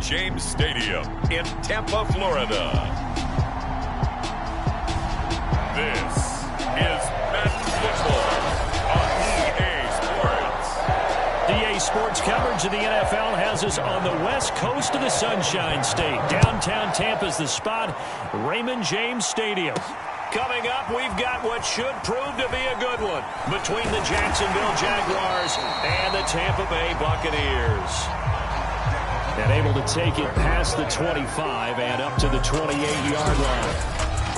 James Stadium in Tampa, Florida. This is Madden Football on EA Sports. EA Sports coverage of the NFL has us on the west coast of the Sunshine State. Downtown Tampa's the spot, Raymond James Stadium. Coming up, we've got what should prove to be a good one between the Jacksonville Jaguars and the Tampa Bay Buccaneers. And able to take it past the 25 and up to the 28-yard line.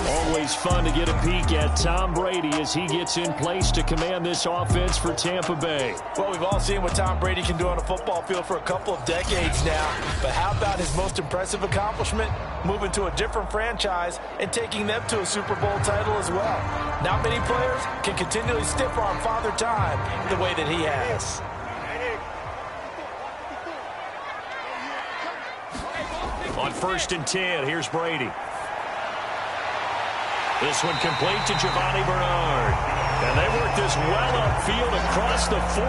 Always fun to get a peek at Tom Brady as he gets in place to command this offense for Tampa Bay. Well, we've all seen what Tom Brady can do on a football field for a couple of decades now. But how about his most impressive accomplishment? Moving to a different franchise and taking them to a Super Bowl title as well. Not many players can continually stiff-arm Father Time the way that he has. On 1st and 10, here's Brady. This one complete to Giovanni Bernard. And they work this well upfield across the 45.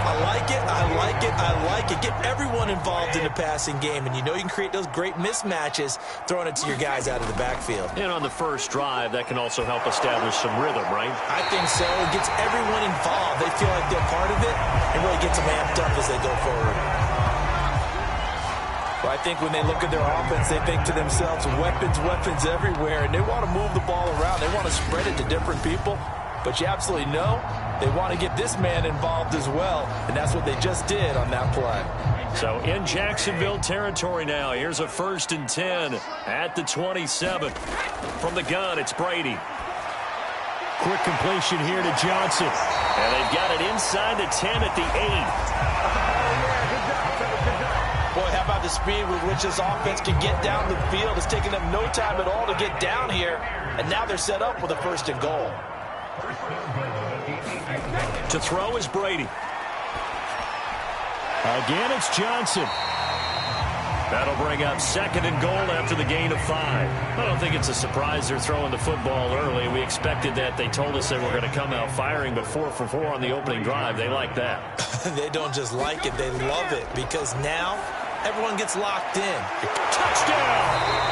I like it, I like it, I like it. Get everyone involved in the passing game, and you know you can create those great mismatches throwing it to your guys out of the backfield. And on the first drive, that can also help establish some rhythm, right? I think so. It gets everyone involved. They feel like they're part of it, and really gets them amped up as they go forward. Well, I think when they look at their offense, they think to themselves, weapons, weapons everywhere, and they want to move the ball around. They want to spread it to different people, but you absolutely know they want to get this man involved as well, and that's what they just did on that play. So in Jacksonville territory now, here's a 1st and 10 at the 27. From the gun, it's Brady. Quick completion here to Johnson. And they've got it inside the 10 at the 8. Boy, how about the speed with which this offense can get down the field? It's taken them no time at all to get down here, and now they're set up with a 1st and goal. To throw is Brady. Again, it's Johnson. That'll bring up 2nd and goal after the gain of 5. I don't think it's a surprise they're throwing the football early. We expected that. They told us they were going to come out firing, but 4 for 4 on the opening drive. They like that. They don't just like it, they love it, because now everyone gets locked in. Touchdown!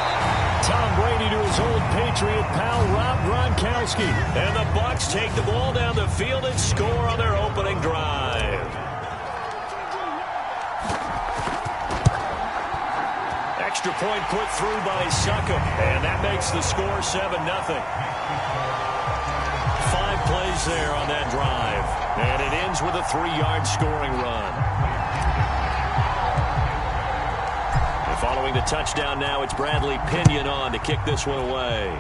Tom Brady to his old Patriot pal, Rob Gronkowski. And the Bucs take the ball down the field and score on their opening drive. Extra point put through by Succop, and that makes the score 7-0. 5 plays there on that drive, and it ends with a 3-yard scoring run. Following the touchdown now, it's Bradley Pinion on to kick this one away.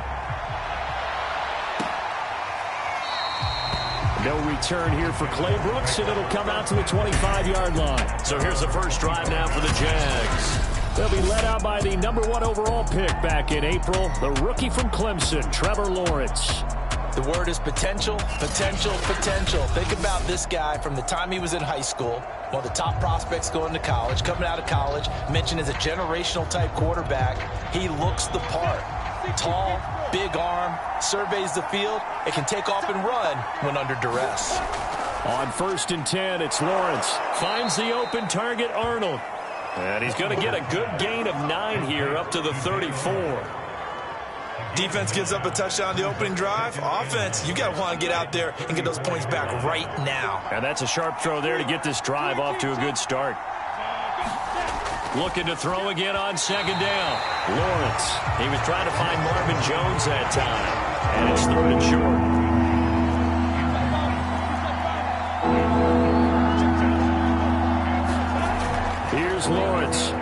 No return here for Clay Brooks, and it'll come out to a 25-yard line. So here's the first drive now for the Jags. They'll be led out by the #1 overall pick back in April, the rookie from Clemson, Trevor Lawrence. The word is potential, potential, potential. Think about this guy from the time he was in high school, one of the top prospects going to college, coming out of college, mentioned as a generational type quarterback. He looks the part. Tall, big arm, surveys the field, and can take off and run when under duress. On 1st and 10, it's Lawrence. Finds the open target, Arnold. And he's going to get a good gain of 9 here up to the 34. Defense gives up a touchdown on the opening drive. Offense, you got to want to get out there and get those points back right now. And that's a sharp throw there to get this drive off to a good start. Looking to throw again on 2nd down. Lawrence. He was trying to find Marvin Jones that time. And it's 3rd and short. Here's Lawrence.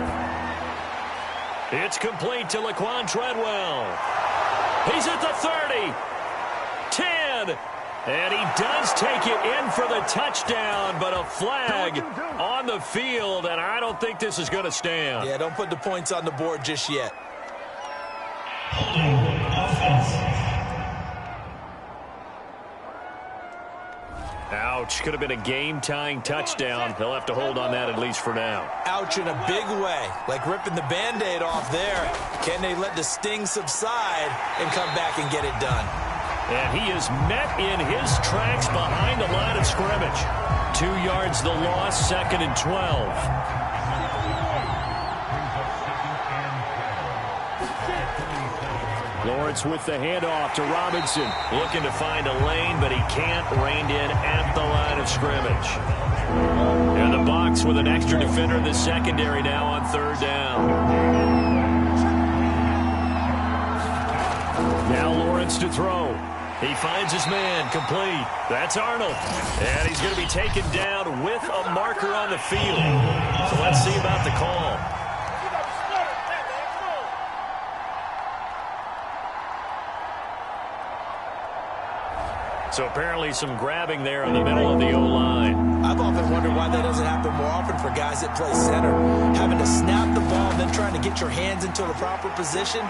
It's complete to Laquan Treadwell. He's at the 30, 10, and he does take it in for the touchdown, but a flag on the field, and I don't think this is going to stand. Yeah, don't put the points on the board just yet. Ouch, could have been a game-tying touchdown. They'll have to hold on that at least for now. Ouch in a big way, like ripping the Band-Aid off there. Can they let the sting subside and come back and get it done? And he is met in his tracks behind the line of scrimmage. 2 yards the loss, 2nd and 12. Lawrence with the handoff to Robinson. Looking to find a lane, but he can't. Reined in at the line of scrimmage. And the box with an extra defender in the secondary now on 3rd down. Now Lawrence to throw. He finds his man, complete. That's Arnold. And he's going to be taken down with a marker on the field. So let's see about the call. So apparently some grabbing there in the middle of the O-line. I've often wondered why that doesn't happen more often for guys that play center. Having to snap the ball and then trying to get your hands into the proper position,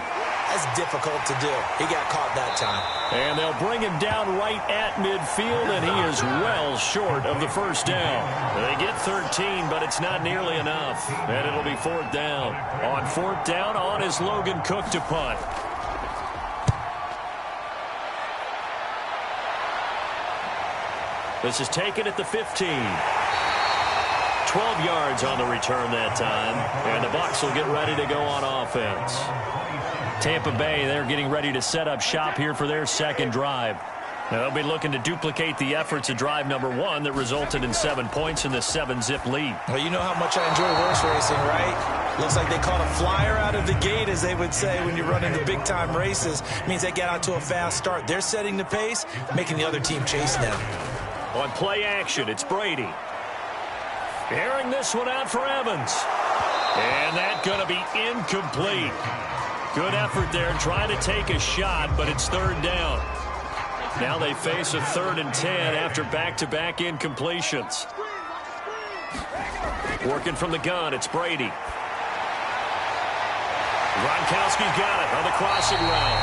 that's difficult to do. He got caught that time. And they'll bring him down right at midfield, and he is well short of the 1st down. They get 13, but it's not nearly enough. And it'll be 4th down. On 4th down, on is Logan Cook to punt. This is taken at the 15. 12 yards on the return that time. And the Bucs will get ready to go on offense. Tampa Bay, they're getting ready to set up shop here for their 2nd drive. Now, they'll be looking to duplicate the efforts of drive number 1 that resulted in 7 points in the 7-zip lead. Well, you know how much I enjoy horse racing, right? Looks like they caught a flyer out of the gate, as they would say when you're running the big-time races. It means they get out to a fast start. They're setting the pace, making the other team chase them. On play action, it's Brady. Airing this one out for Evans. And that's going to be incomplete. Good effort there, trying to take a shot, but it's 3rd down. Now they face a 3rd and 10 after back-to-back incompletions. Working from the gun, it's Brady. Gronkowski's got it on the crossing route.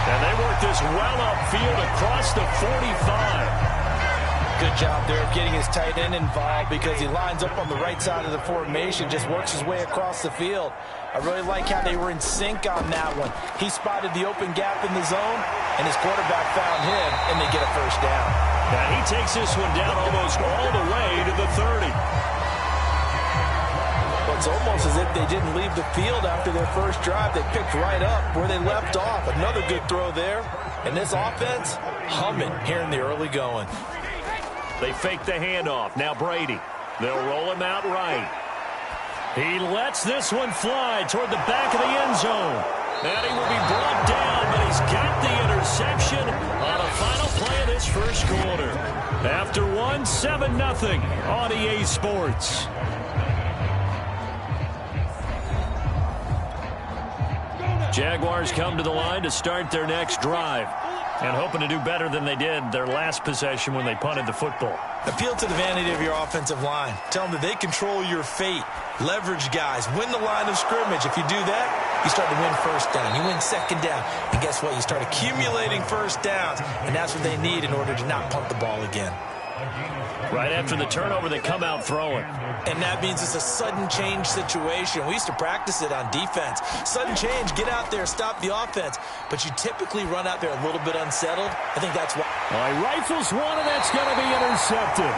And they work this well upfield across the 45. Good job there of getting his tight end involved, because he lines up on the right side of the formation, just works his way across the field. I really like how they were in sync on that one. He spotted the open gap in the zone, and his quarterback found him, and they get a 1st down. Now he takes this one down almost all the way to the 30. Well, it's almost as if they didn't leave the field after their 1st drive. They picked right up where they left off. Another good throw there. And this offense, humming here in the early going. They fake the handoff. Now Brady. They'll roll him out right. He lets this one fly toward the back of the end zone. And he will be brought down, but he's got the interception on a final play of this 1st quarter. After 7-0 on EA Sports. Jaguars come to the line to start their next drive. And hoping to do better than they did their last possession when they punted the football. Appeal to the vanity of your offensive line. Tell them that they control your fate. Leverage guys. Win the line of scrimmage. If you do that, you start to win 1st down. You win 2nd down. And guess what? You start accumulating 1st downs. And that's what they need in order to not punt the ball again. Right after the turnover, they come out throwing. And that means it's a sudden change situation. We used to practice it on defense. Sudden change, get out there, stop the offense. But you typically run out there a little bit unsettled. I think that's why. He rifles one, and that's going to be intercepted.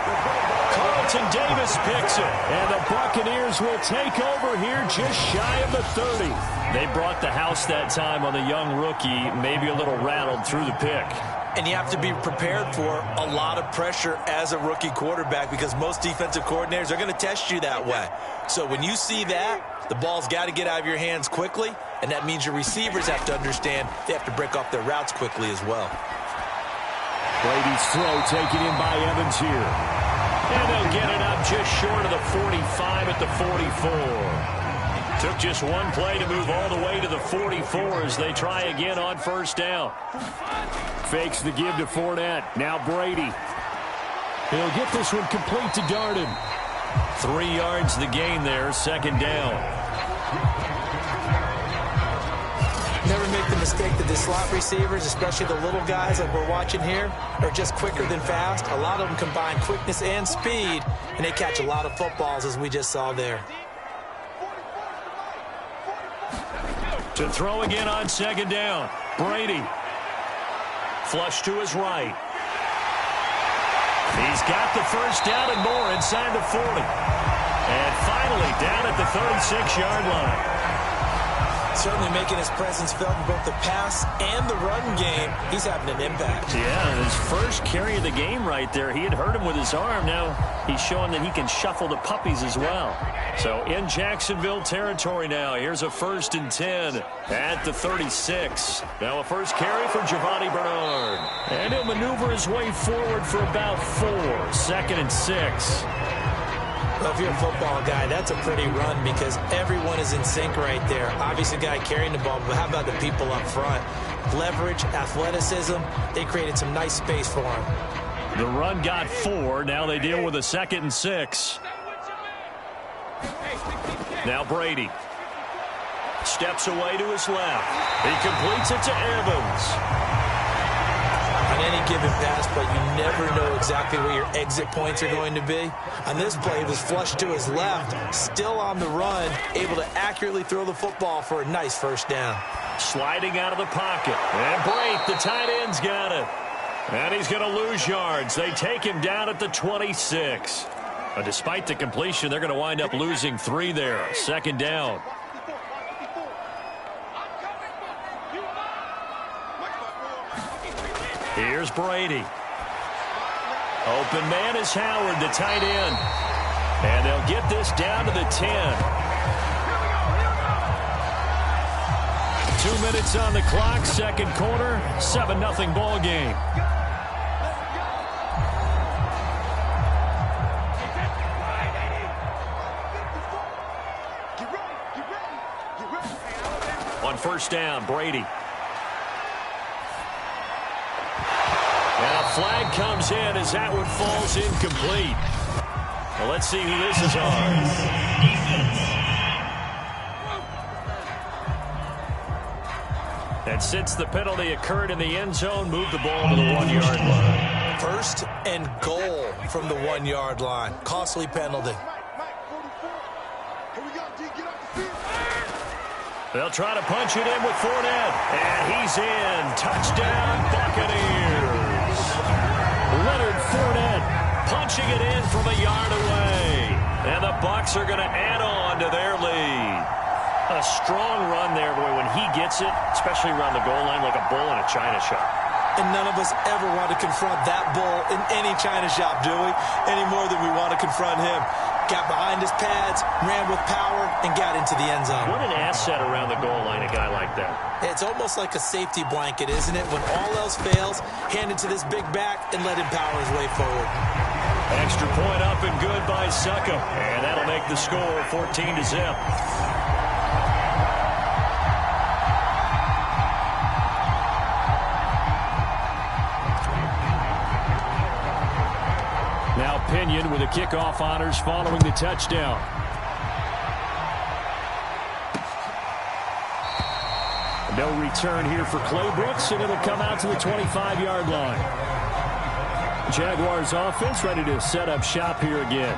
Carlton Davis picks it. And the Buccaneers will take over here just shy of the 30. They brought the house that time on the young rookie, maybe a little rattled through the pick. And you have to be prepared for a lot of pressure as a rookie quarterback, because most defensive coordinators are going to test you that way. So when you see that, the ball's got to get out of your hands quickly, and that means your receivers have to understand they have to break off their routes quickly as well. Brady's throw taken in by Evans here. And they'll get it up just short of the 45 at the 44. Took just one play to move all the way to the 44 as they try again on 1st down. Fakes the give to Fournette. Now Brady. He'll get this one complete to Darden. 3 yards the gain there, 2nd down. Never make the mistake that the slot receivers, especially the little guys like we're watching here, are just quicker than fast. A lot of them combine quickness and speed, and they catch a lot of footballs, as we just saw there. To throw again on 2nd down. Brady. Flush to his right. He's got the first down and more inside the 40. And finally down at the 36-yard line. Certainly making his presence felt in both the pass and the run game. He's having an impact. Yeah, his first carry of the game right there. He had hurt him with his arm. Now he's showing that he can shuffle the puppies as well. So in Jacksonville territory now. Here's a 1st and 10 at the 36. Now a first carry for Giovanni Bernard. And he'll maneuver his way forward for about 4. 2nd and 6. Well, if you're a football guy, that's a pretty run because everyone is in sync right there. Obviously, the guy carrying the ball, but how about the people up front? Leverage, athleticism, they created some nice space for him. The run got 4. Now they deal with a 2nd and 6. Now Brady steps away to his left. He completes it to Evans. On any given pass, but you never know exactly where your exit points are going to be. On this play, he was flushed to his left, still on the run, able to accurately throw the football for a nice first down. Sliding out of the pocket. And Brate, the tight end's got it. And he's going to lose yards. They take him down at the 26. But despite the completion, they're going to wind up losing 3 there. 2nd down. Here's Brady. Open man is Howard, the tight end. And they'll get this down to the 10. 2 minutes on the clock, 2nd quarter, 7-0 ball game. On 1st down, Brady. And a flag comes in as that one falls incomplete. Well, let's see who this is on. And since the penalty occurred in the end zone, move the ball to the 1-yard line. 1st and goal from the 1-yard line. Costly penalty. They'll try to punch it in with Fournette. And he's in. Touchdown, Buccaneers. Leonard Fournette punching it in from a yard away. And the Bucs are going to add on to their lead. A strong run there, boy, when he gets it, especially around the goal line, like a bull in a china shop. And none of us ever want to confront that bull in any china shop, do we? Any more than we want to confront him. Got behind his pads, ran with power, and got into the end zone. What an asset around the goal line, a guy like that. It's almost like a safety blanket, isn't it? When all else fails, hand it to this big back and let him power his way forward. Extra point up and good by Suckup. And that'll make the score 14-0. Now Pinion with the kickoff honors following the touchdown. No return here for Clay Brooks, and it'll come out to the 25-yard line. Jaguars offense ready to set up shop here again.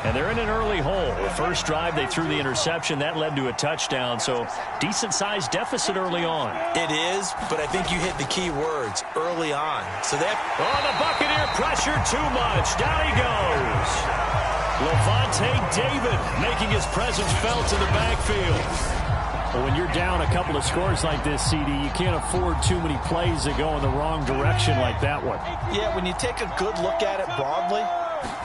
And they're in an early hole. The first drive, they threw the interception. That led to a touchdown, so decent-sized deficit early on. It is, but I think you hit the key words, early on. So that... Oh, the Buccaneer pressure too much. Down he goes. Levante David making his presence felt in the backfield. Well, when you're down a couple of scores like this, CD, you can't afford too many plays that go in the wrong direction like that one. Yeah, when you take a good look at it broadly,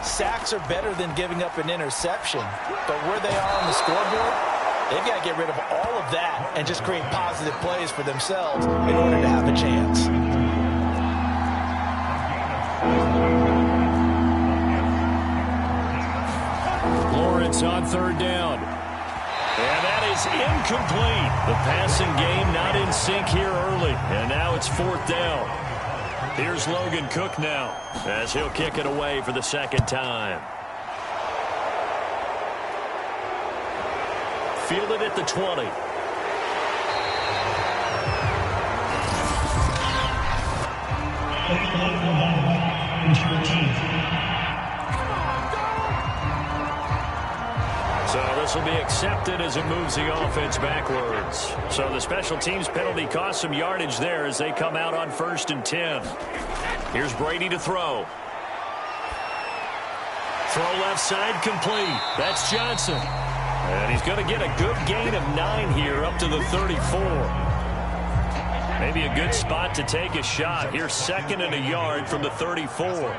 sacks are better than giving up an interception. But where they are on the scoreboard, they've got to get rid of all of that and just create positive plays for themselves in order to have a chance. Lawrence on 3rd down. And that is incomplete. The passing game not in sync here early. And now it's 4th down. Here's Logan Cook now as he'll kick it away for the 2nd time. Fielded at the 20. So This will be accepted as it moves the offense backwards. So the special teams penalty cost some yardage there as they come out on 1st and 10. Here's Brady to throw. Throw left side complete. That's Johnson. And he's going to get a good gain of 9 here up to the 34. Maybe a good spot to take a shot. Here's 2nd and a yard from the 34.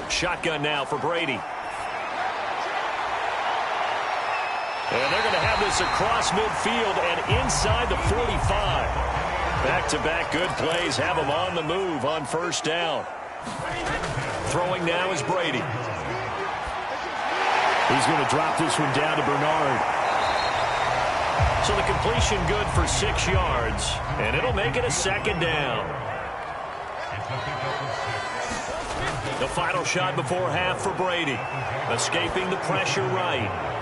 Shotgun now for Brady. And they're going to have this across midfield and inside the 45. Back-to-back good plays have them on the move on 1st down. Throwing now is Brady. He's going to drop this one down to Bernard. So the completion good for 6 yards, and it'll make it a 2nd down. The final shot before half for Brady. Escaping the pressure right.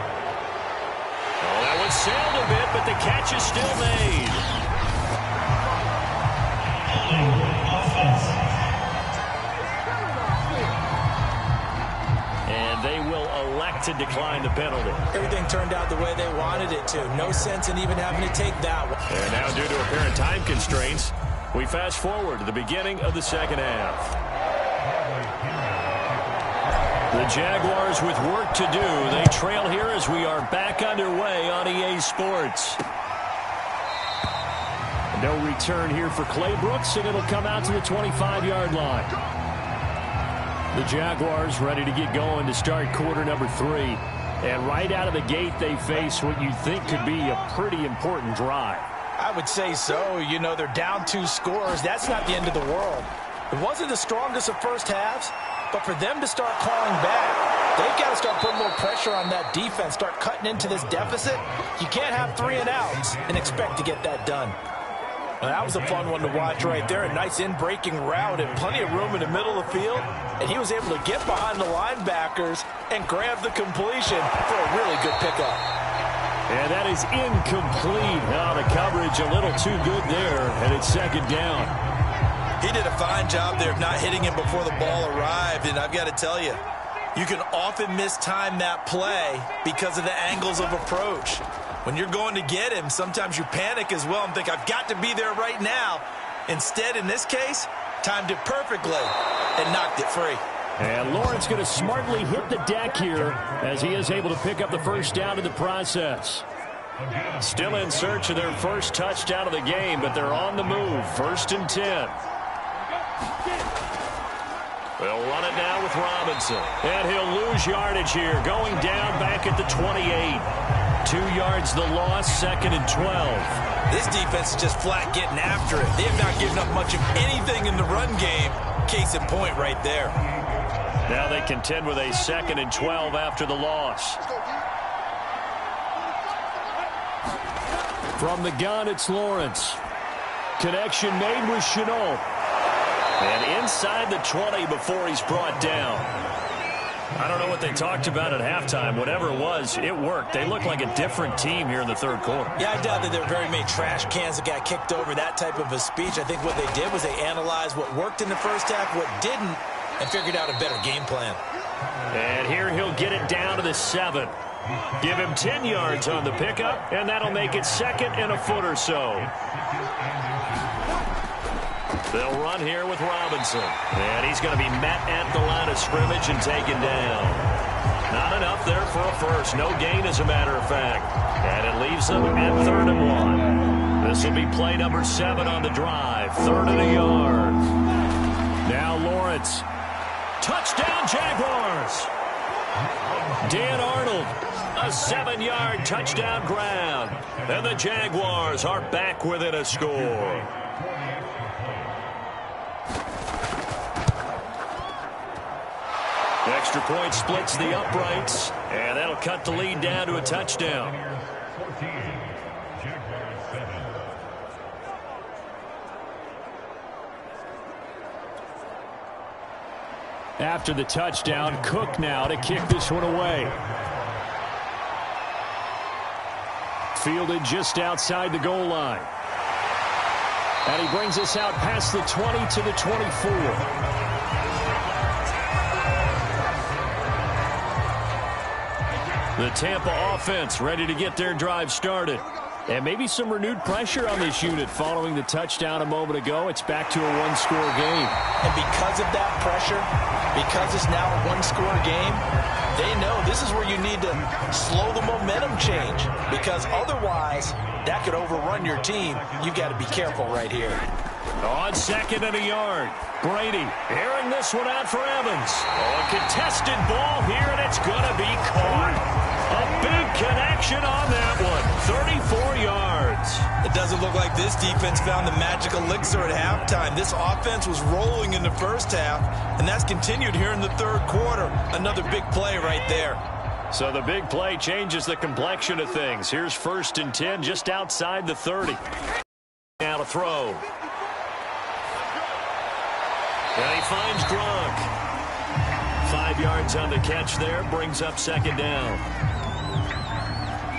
Oh, that one sailed a bit, but the catch is still made. And they will elect to decline the penalty. Everything turned out the way they wanted it to. No sense in even having to take that one. And now, due to apparent time constraints, we fast forward to the beginning of the 2nd half. The Jaguars with work to do. They trail here as we are back underway on EA Sports. No return here for Clay Brooks, and it'll come out to the 25-yard line. The Jaguars ready to get going to start quarter number 3. And right out of the gate, they face what you think could be a pretty important drive. I would say so. You know, they're down 2 scores. That's not the end of the world. It wasn't the strongest of first halves, but for them to start clawing back, they've got to start putting more pressure on that defense, start cutting into this deficit. You can't have 3 and outs and expect to get that done. Well, that was a fun one to watch right there. A nice in-breaking route and plenty of room in the middle of the field. And he was able to get behind the linebackers and grab the completion for a really good pickup. And that is incomplete. Now the coverage a little too good there, and it's 2nd down. He did a fine job there of not hitting it before the ball arrived. And I've got to tell you, you can often mistime that play because of the angles of approach. When you're going to get him, sometimes you panic as well and think, I've got to be there right now. Instead, in this case, timed it perfectly and knocked it free. And Lawrence going to smartly hit the deck here as he is able to pick up the 1st down in the process. Still in search of their first touchdown of the game, but they're on the move. 1st and 10. They'll run it now with Robinson. And he'll lose yardage here, going down back at the 28. 2 yards the loss, 2nd and 12. This defense is just flat getting after it. They have not given up much of anything in the run game. Case in point right there. Now they contend with a 2nd and 12 after the loss. From the gun, it's Lawrence. Connection made with Chenault. And inside the 20 before he's brought down. I don't know what they talked about at halftime. Whatever it was, it worked. They look like a different team here in the 3rd quarter. Yeah, I doubt that there were very many trash cans that got kicked over, that type of a speech. I think what they did was they analyzed what worked in the first half, what didn't, and figured out a better game plan. And here he'll get it down to the 7. Give him 10 yards on the pickup, and that'll make it 2nd and a foot or so. They'll run here with Robinson. And he's going to be met at the line of scrimmage and taken down. Not enough there for a first. No gain, as a matter of fact. And it leaves them at 3rd and 1. This will be play number 7 on the drive. 3rd and a yard. Now Lawrence. Touchdown, Jaguars. Dan Arnold. A 7-yard touchdown grab. And the Jaguars are back within a score. Extra point splits the uprights, and that'll cut the lead down to a touchdown. After the touchdown, Cook now to kick this one away. Fielded just outside the goal line. And he brings us out past the 20 to the 24. The Tampa offense ready to get their drive started. And maybe some renewed pressure on this unit following the touchdown a moment ago. It's back to a one-score game. And because of that pressure, because it's now a one-score game, they know this is where you need to slow the momentum change, because otherwise that could overrun your team. You've got to be careful right here. On 2nd and a yard, Brady airing this one out for Evans. A contested ball here, and it's going to be caught. A big connection on that one. 34 yards. It doesn't look like this defense found the magic elixir at halftime. This offense was rolling in the first half, and that's continued here in the third quarter. Another big play right there. So the big play changes the complexion of things. Here's 1st and 10 just outside the 30. Now to throw. And he finds Gronk. 5 yards on the catch there. Brings up 2nd down.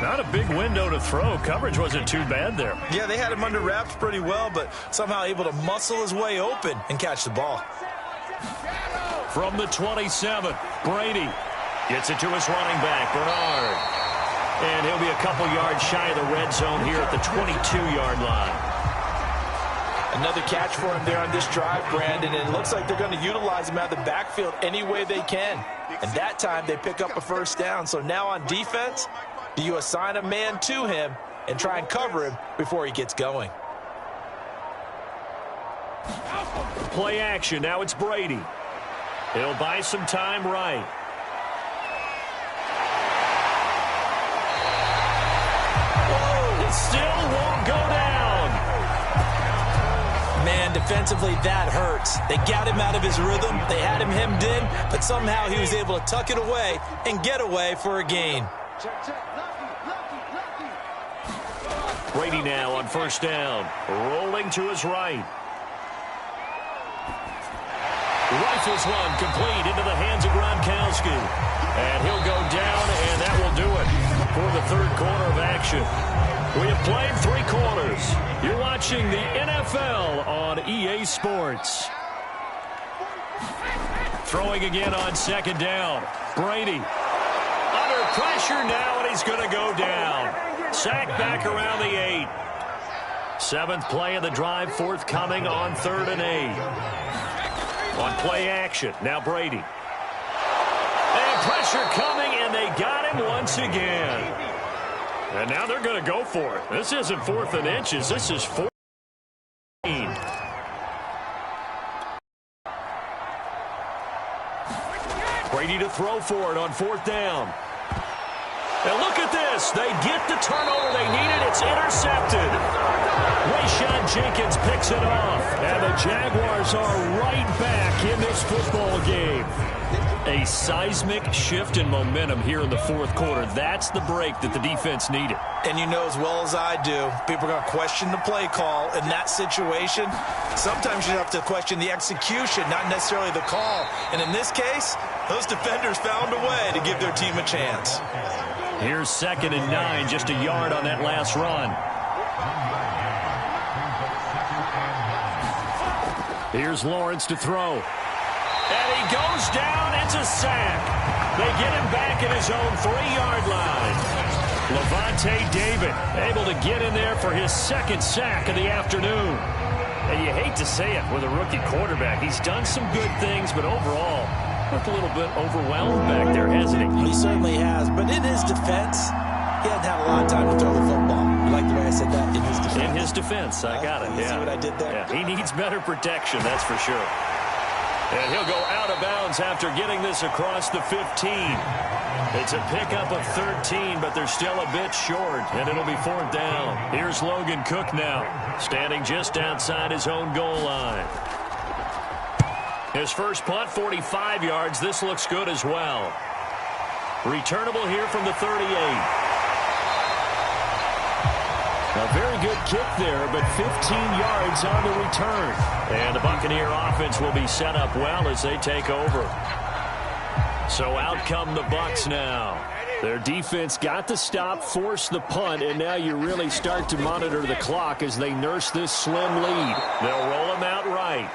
Not a big window to throw. Coverage wasn't too bad there. Yeah, they had him under wraps pretty well, but somehow able to muscle his way open and catch the ball. From the 27, Brady gets it to his running back, Bernard. And he'll be a couple yards shy of the red zone here at the 22-yard line. Another catch for him there on this drive, Brandon, and it looks like they're going to utilize him out of the backfield any way they can. And that time they pick up a 1st down. So now on defense, do you assign a man to him and try and cover him before he gets going? Play action. Now it's Brady. He'll buy some time right. Whoa, it still won't go down. Man, defensively, that hurts. They got him out of his rhythm. They had him hemmed in, but somehow he was able to tuck it away and get away for a gain. Brady now on 1st down. Rolling to his right. Rifles one complete into the hands of Gronkowski. And he'll go down, and that will do it for the third quarter of action. We have played 3 quarters. You're watching the NFL on EA Sports. Throwing again on 2nd down. Brady under pressure now, and he's going to go down. Sacked back around the 8. 7th play of the drive forthcoming on 3rd and 8. On play action, now Brady. And pressure coming, and they got him once again. And now they're going to go for it. This isn't 4th and inches. This is 14. Brady to throw for it on 4th down. And look at this. They get the turnover they needed. It's intercepted. Rayshon Jenkins picks it off. And the Jaguars are right back in this football game. A seismic shift in momentum here in the 4th quarter. That's the break that the defense needed. And you know as well as I do, people are going to question the play call in that situation. Sometimes you have to question the execution, not necessarily the call. And in this case, those defenders found a way to give their team a chance. Here's 2nd and 9, just a yard on that last run. Here's Lawrence to throw. And he goes down. It's a sack. They get him back at his own 3-yard line. Levante David able to get in there for his 2nd sack of the afternoon. And you hate to say it with a rookie quarterback. He's done some good things, but overall, looked a little bit overwhelmed back there, hasn't he? He certainly has. But in his defense, he hasn't had a lot of time to throw the football. You like the way I said that? In his defense. In his defense. I got it. You see what I did there? Yeah, he needs better protection, that's for sure. And he'll go out of bounds after getting this across the 15. It's a pickup of 13, but they're still a bit short, and it'll be 4th down. Here's Logan Cook now, standing just outside his own goal line. His first punt, 45 yards. This looks good as well. Returnable here from the 38. A very good kick there, but 15 yards on the return. And the Buccaneer offense will be set up well as they take over. So out come the Bucs now. Their defense got the stop, forced the punt, and now you really start to monitor the clock as they nurse this slim lead. They'll roll him out right.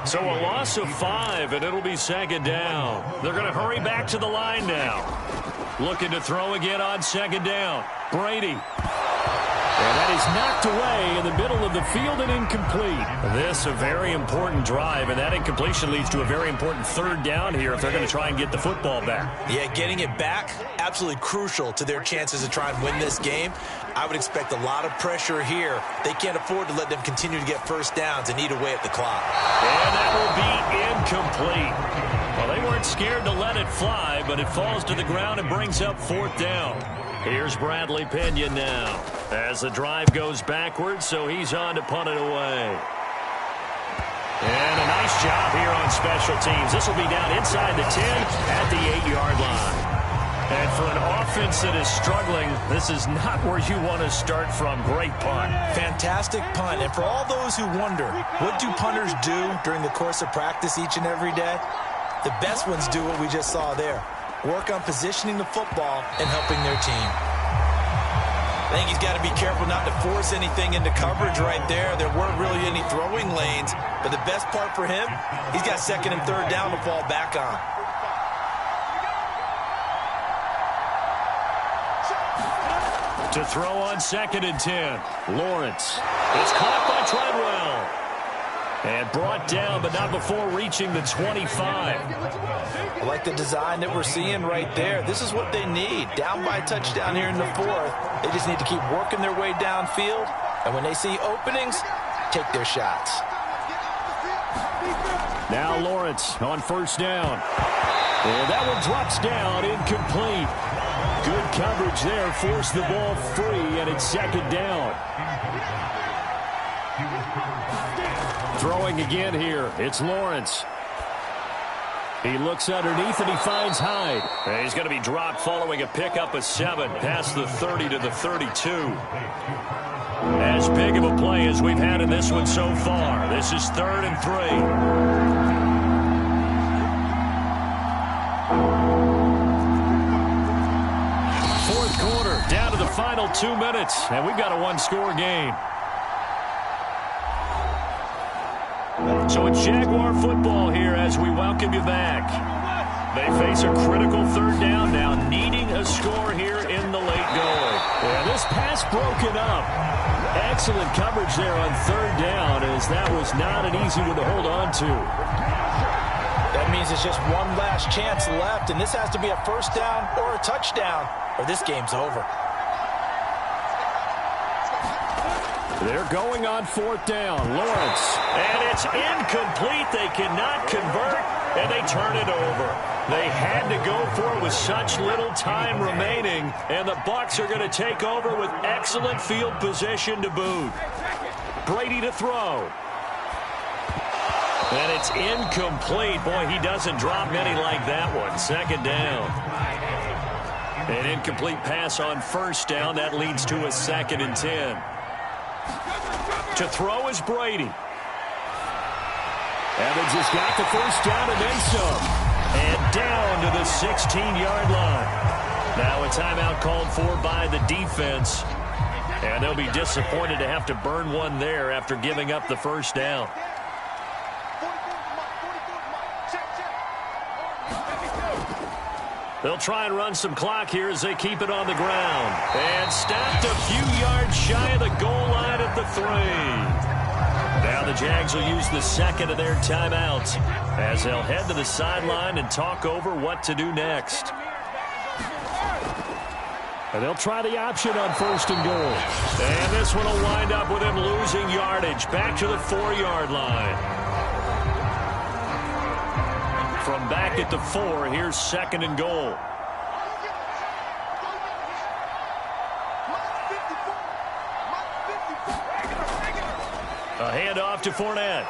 So a loss of 5, and it'll be 2nd down. They're going to hurry back to the line now. Looking to throw again on second down. Brady. And that is knocked away in the middle of the field and incomplete. This a very important drive, and that incompletion leads to a very important third down here if they're going to try and get the football back. Yeah, getting it back, absolutely crucial to their chances to try and win this game. I would expect a lot of pressure here. They can't afford to let them continue to get first downs and eat away at the clock. And that will be incomplete. Well, they weren't scared to let it fly, but it falls to the ground and brings up fourth down. Here's Bradley Pinion now as the drive goes backwards, so he's on to punt it away. And a nice job here on special teams. This will be down inside the 10 at the 8-yard line. And for an offense that is struggling, this is not where you want to start from. Great punt. Fantastic punt. And for all those who wonder, what do punters do during the course of practice each and every day? The best ones do what we just saw there. Work on positioning the football and helping their team. I think he's got to be careful not to force anything into coverage right there. There weren't really any throwing lanes, but the best part for him, he's got second and third down to fall back on. To throw on second and 10. Lawrence. It's caught by Treadwell. And brought down, but not before reaching the 25. I like the design that we're seeing right there. This is what they need. Down by a touchdown here in the fourth. They just need to keep working their way downfield. And when they see openings, take their shots. Now Lawrence on first down. And that one drops down, incomplete. Good coverage there, forced the ball free, and it's second down. Throwing again here, it's Lawrence. He looks underneath and he finds Hyde. And he's going to be dropped following a pickup of 7 past the 30 to the 32. As big of a play as we've had in this one so far. This is 3rd and 3. Fourth quarter, down to the final 2 minutes, and we've got a one-score game. So it's Jaguar football here as we welcome you back. They face a critical third down now, needing a score here in the late going. And this pass broken up. Excellent coverage there on third down, as that was not an easy one to hold on to. That means it's just one last chance left, and this has to be a first down or a touchdown, or this game's over. They're going on fourth down. Lawrence. And it's incomplete. They cannot convert, and they turn it over. They had to go for it with such little time remaining, and the Bucs are going to take over with excellent field position to boot. Brady to throw. And it's incomplete. Boy, he doesn't drop many like that one. Second down. An incomplete pass on first down. That leads to a 2nd and 10. To throw is Brady. Evans has got the first down and then some. And down to the 16-yard line. Now a timeout called for by the defense. And they'll be disappointed to have to burn one there after giving up the first down. They'll try and run some clock here as they keep it on the ground. And stopped a few yards shy of the goal line at the 3. Now the Jags will use the second of their timeouts as they'll head to the sideline and talk over what to do next. And they'll try the option on first and goal. And this one will wind up with him losing yardage back to the 4-yard line. From back at the 4, here's 2nd and goal. A handoff to Fournette.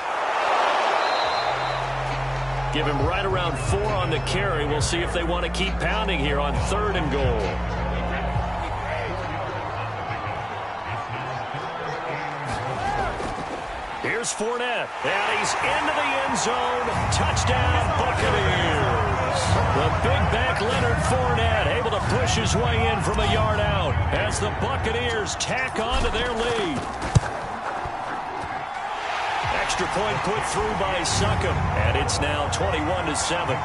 Give him right around 4 on the carry. We'll see if they want to keep pounding here on 3rd and goal. Here's Fournette, and he's into the end zone. Touchdown, Buccaneers. The big back Leonard Fournette able to push his way in from a yard out as the Buccaneers tack on to their lead. Extra point put through by Succop, and it's now 21-7.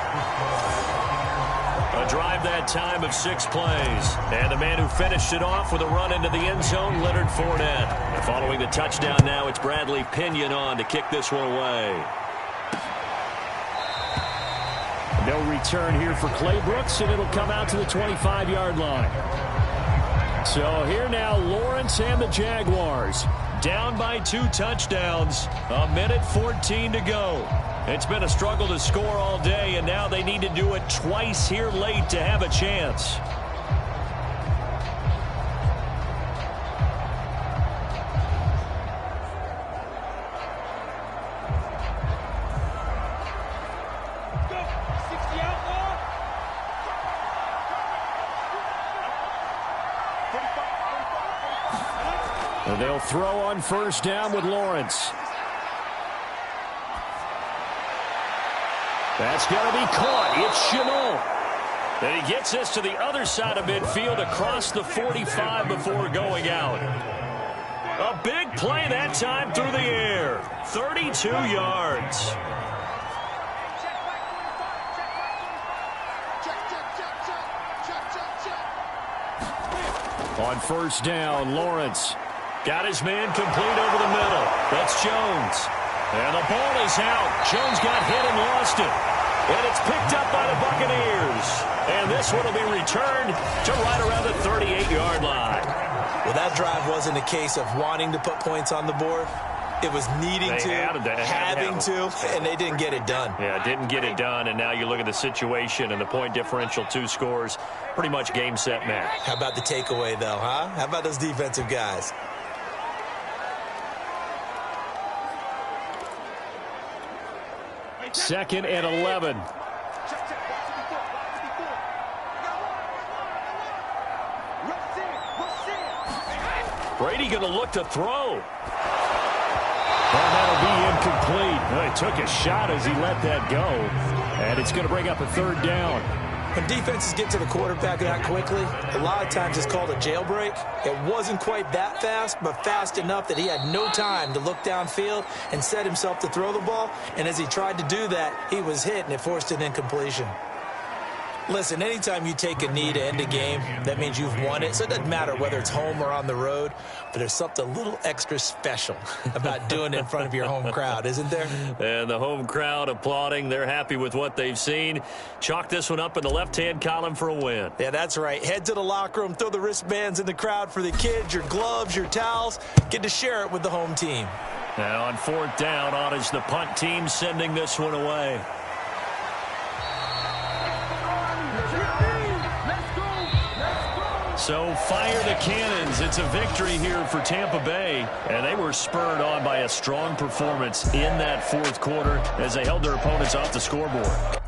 A drive that time of 6 plays. And the man who finished it off with a run into the end zone, Leonard Fournette. Following the touchdown now, it's Bradley Pinion on to kick this one away. No return here for Clay Brooks, and it'll come out to the 25-yard line. So here now, Lawrence and the Jaguars. Down by 2 touchdowns. 1:14 to go. It's been a struggle to score all day, and now they need to do it twice here late to have a chance. And they'll throw on first down with Lawrence. That's going to be caught. It's Chennault. And he gets us to the other side of midfield across the 45 before going out. A big play that time through the air. 32 yards. On first down, Lawrence got his man complete over the middle. That's Jones. And the ball is out. Jones got hit and lost it. And it's picked up by the Buccaneers. And this one will be returned to right around the 38-yard line. Well, that drive wasn't a case of wanting to put points on the board. It was needing to, having to, and they didn't get it done. Yeah, didn't get it done, and now you look at the situation and the point differential, 2 scores, pretty much game, set, match. How about the takeaway, though, huh? How about those defensive guys? Second and 11. Brady going to look to throw. And that'll be incomplete. Well, he took a shot as he let that go. And it's going to bring up a third down. When defenses get to the quarterback that quickly, a lot of times it's called a jailbreak. It wasn't quite that fast, but fast enough that he had no time to look downfield and set himself to throw the ball. And as he tried to do that, he was hit, and it forced an incompletion. Listen, anytime you take a knee to end a game, that means you've won it. So it doesn't matter whether it's home or on the road, but there's something a little extra special about doing it in front of your home crowd, isn't there? And the home crowd applauding. They're happy with what they've seen. Chalk this one up in the left-hand column for a win. Yeah, that's right. Head to the locker room, throw the wristbands in the crowd for the kids, your gloves, your towels. Get to share it with the home team. Now on fourth down, on is the punt team sending this one away. So fire the cannons. It's a victory here for Tampa Bay. And they were spurred on by a strong performance in that fourth quarter as they held their opponents off the scoreboard.